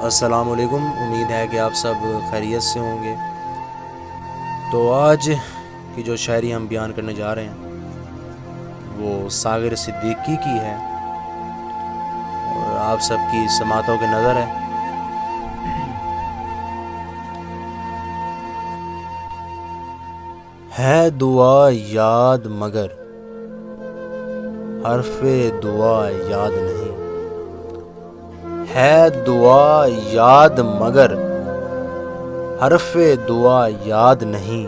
السلام علیکم، امید ہے کہ آپ سب خیریت سے ہوں گے۔ تو آج کی جو شاعری ہم بیان کرنے جا رہے ہیں وہ ساغر صدیقی کی ہے اور آپ سب کی سماعتوں کی نظر ہے۔ دعا یاد مگر حرف دعا یاد نہیں، ہے دعا یاد مگر حرف دعا یاد نہیں،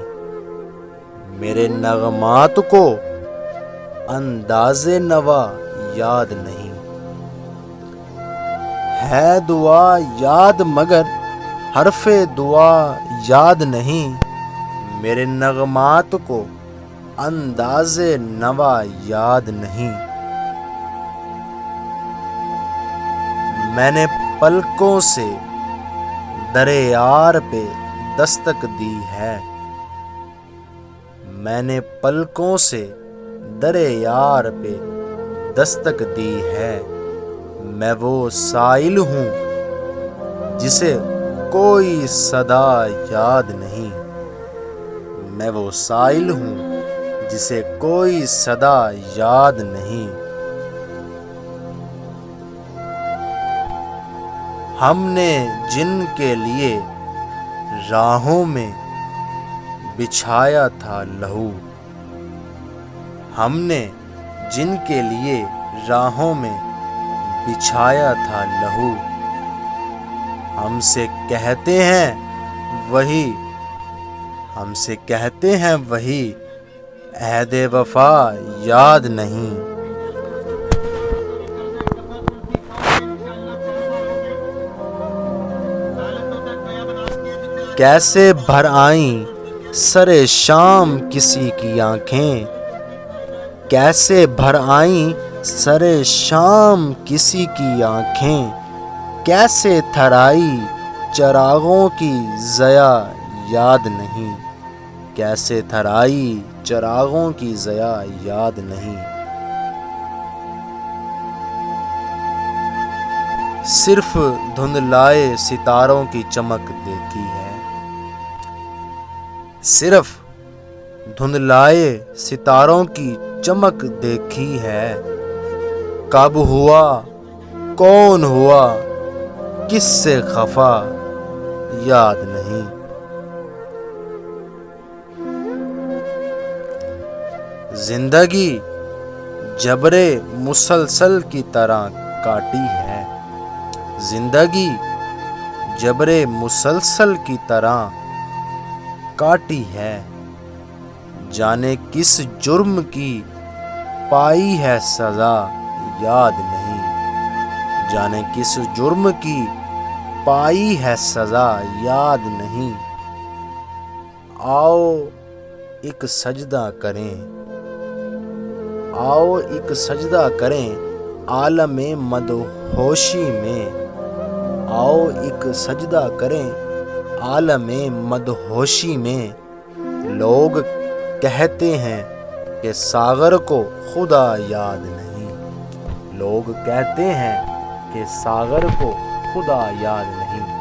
میرے نغمات کو انداز نوا یاد نہیں، ہے دعا یاد مگر حرف دعا یاد نہیں، میرے نغمات کو انداز نوا یاد نہیں، میں نے پلکوں سے در یار پہ دستک دی ہے، میں نے پلکوں سے در یار پہ دستک دی ہے، میں وہ سائل ہوں جسے کوئی صدا یاد نہیں، میں وہ سائل ہوں جسے کوئی صدا یاد نہیں، ہم نے جن کے لیے راہوں میں بچھایا تھا لہو، ہم نے جن کے لیے راہوں میں بچھایا تھا لہو، ہم سے کہتے ہیں وہی، ہم سے کہتے ہیں وہی، عہد وفا یاد نہیں، کیسے بھر آئیں سر شام کسی کی آنکھیں، کیسے بھر آئیں سر شام کسی کی آنکھیں، کیسے تھرائی چراغوں کی ضیا یاد نہیں، کیسے تھرائی چراغوں کی ضیا یاد نہیں، صرف دھندلائے ستاروں کی چمک دیکھی ہے، صرف دھندلائے ستاروں کی چمک دیکھی ہے، کب ہوا کون ہوا کس سے خفا یاد نہیں، زندگی جبر مسلسل کی طرح کاٹی ہے، زندگی جبر مسلسل کی طرح کاٹی ہے، جانے کس جرم کی پائی ہے سزا یاد نہیں، جانے کس جرم کی پائی ہے سزا یاد نہیں، آؤ ایک سجدہ کریں، آؤ ایک سجدہ کریں عالم مدہوشی میں، آؤ ایک سجدہ کریں عالم مدہوشی میں، لوگ کہتے ہیں کہ ساغر کو خدا یاد نہیں، لوگ کہتے ہیں کہ ساغر کو خدا یاد نہیں،